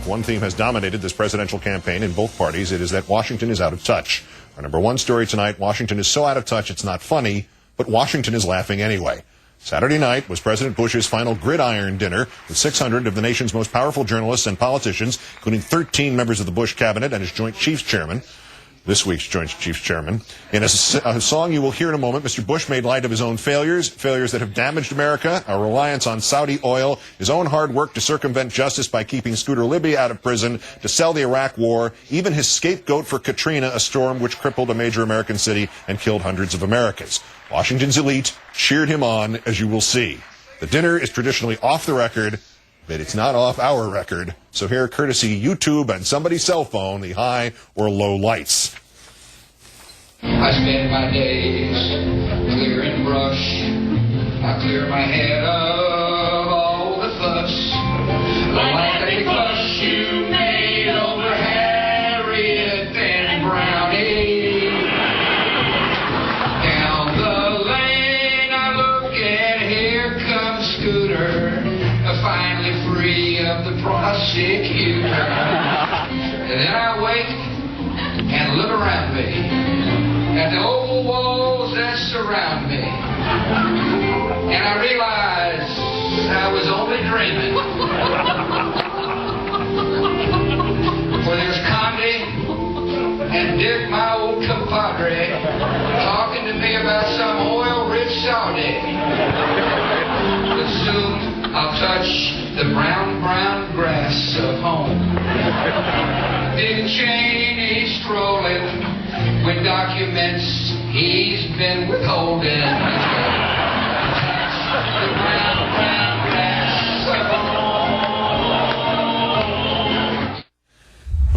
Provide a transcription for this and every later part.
If one theme has dominated this presidential campaign in both parties, it is that Washington is out of touch. Our number one story tonight, Washington is so out of touch it's not funny, but Washington is laughing anyway. Saturday night was President Bush's final gridiron dinner with 600 of the nation's most powerful journalists and politicians, including 13 members of the Bush cabinet and his Joint Chiefs Chairman. This week's Joint Chiefs Chairman. In a song you will hear in a moment, Mr. Bush made light of his own failures that have damaged America, our reliance on Saudi oil, his own hard work to circumvent justice by keeping Scooter Libby out of prison, to sell the Iraq War, even his scapegoat for Katrina, a storm which crippled a major American city and killed hundreds of Americans. Washington's elite cheered him on, as you will see. The dinner is traditionally off the record, but it's not off our record. So here, courtesy YouTube and somebody's cell phone, the high or low lights. I spend my days clearing brush. I clear my head of all the fuss. Like a fuss you made over Harriet and Brownie. Down the lane I look and here comes Scooter, finally free of the prosecutor. And then I wait and look around me at the old walls that surround me, and I realize I was only dreaming. For there's Condi and Dick, my old compadre, talking to me about some oil-rich Saudi. But soon I'll touch the brown, brown grass of home. Dick Cheney strolling with documents he's been withholding. The brown, brown grass of home.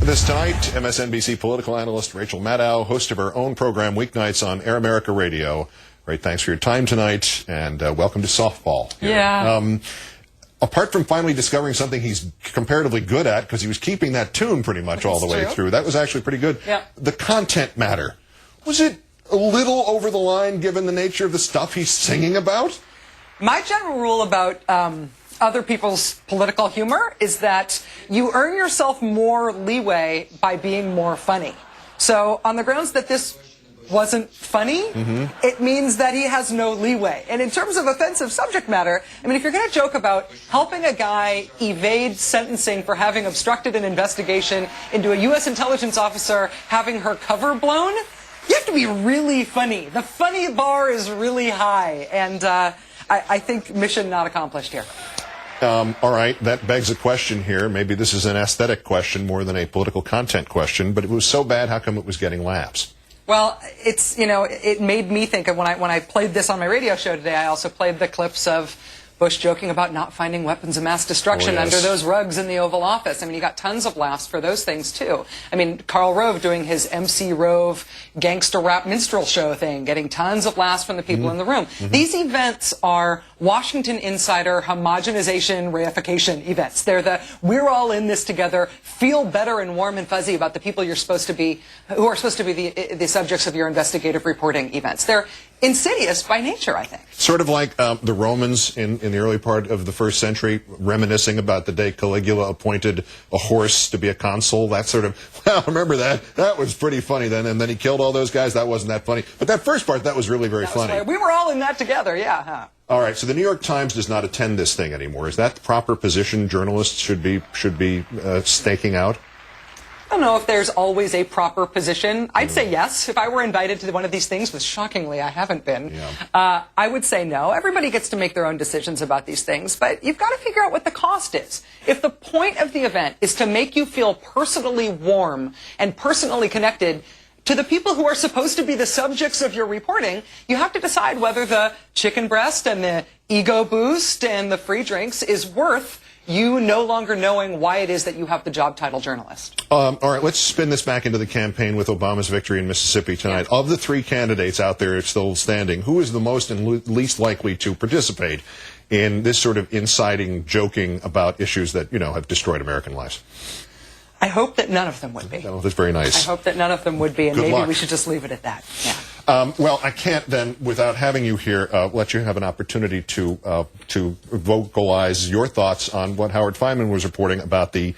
With us tonight, MSNBC political analyst Rachel Maddow, host of her own program weeknights on Air America Radio. Great, thanks for your time tonight, and welcome to softball. Yeah. Apart from finally discovering something he's comparatively good at, because he was keeping that tune pretty much all the way through. That was actually pretty good. Yeah. The content matter. Was it a little over the line given the nature of the stuff he's singing about? My general rule about other people's political humor is that you earn yourself more leeway by being more funny. So on the grounds that this wasn't funny, it means that he has no leeway. And in terms of offensive subject matter, I mean, if you're going to joke about helping a guy evade sentencing for having obstructed an investigation into a U.S. intelligence officer having her cover blown, you have to be really funny. The funny bar is really high, and I think mission not accomplished here. All right, that begs a question here. Maybe this is an aesthetic question more than a political content question, but it was so bad, how come it was getting laughs? Well, it's, you know, it made me think of when I played this on my radio show today, I also played the clips of Bush joking about not finding weapons of mass destruction under those rugs in the Oval Office. I mean, you got tons of laughs for those things, too. I mean, Karl Rove doing his MC Rove gangster rap minstrel show thing, getting tons of laughs from the people in the room. These events are Washington insider homogenization reification events. They're the we're all in this together, feel better and warm and fuzzy about the people you're supposed to be, who are supposed to be the subjects of your investigative reporting events. They're insidious by nature, I think. Sort of like the Romans in the early part of the first century, reminiscing about the day Caligula appointed a horse to be a consul. That sort of, well, remember that? That was pretty funny then. And then he killed all those guys. That wasn't that funny. But that first part, that was really very funny. Right. We were all in that together, yeah. Huh? All right, so the New York Times does not attend this thing anymore. Is that the proper position journalists should be staking out? I don't know if there's always a proper position. I'd say yes. If I were invited to one of these things, which shockingly I haven't been, I would say no. Everybody gets to make their own decisions about these things, but you've got to figure out what the cost is. If the point of the event is to make you feel personally warm and personally connected to the people who are supposed to be the subjects of your reporting, you have to decide whether the chicken breast and the ego boost and the free drinks is worth you no longer knowing why it is that you have the job title journalist. All right, let's spin this back into the campaign with Obama's victory in Mississippi tonight. Of the three candidates out there still standing, who is the most and least likely to participate in this sort of inciting, joking about issues that, you know, have destroyed American lives? I hope that none of them would be. Oh, that's very nice. I hope that none of them would be, and maybe we should just leave it at that. Yeah. Well, I can't then, without having you here, let you have an opportunity to vocalize your thoughts on what Howard Fineman was reporting about the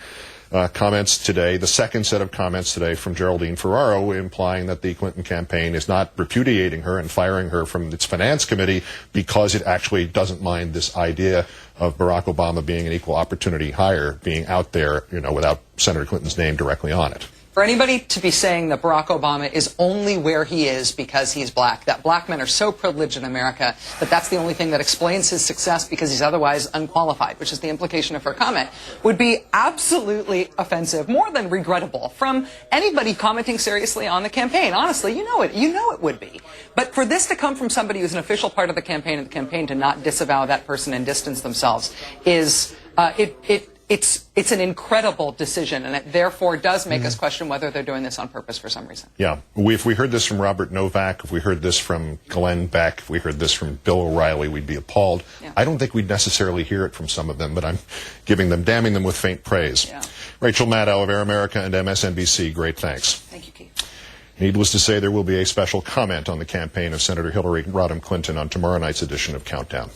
comments today, the second set of comments today from Geraldine Ferraro, implying that the Clinton campaign is not repudiating her and firing her from its finance committee because it actually doesn't mind this idea of Barack Obama being an equal opportunity hire, being out there, without Senator Clinton's name directly on it. For anybody to be saying that Barack Obama is only where he is because he's black, that black men are so privileged in America that that's the only thing that explains his success because he's otherwise unqualified, which is the implication of her comment, would be absolutely offensive, more than regrettable, from anybody commenting seriously on the campaign. Honestly, you know it would be. But for this to come from somebody who's an official part of the campaign and the campaign to not disavow that person and distance themselves is, it's an incredible decision, and it therefore does make us question whether they're doing this on purpose for some reason. Yeah. If we heard this from Robert Novak, if we heard this from Glenn Beck, if we heard this from Bill O'Reilly, we'd be appalled. Yeah. I don't think we'd necessarily hear it from some of them, but I'm damning them with faint praise. Yeah. Rachel Maddow of Air America and MSNBC, great thanks. Thank you, Keith. Needless to say, there will be a special comment on the campaign of Senator Hillary Rodham Clinton on tomorrow night's edition of Countdown.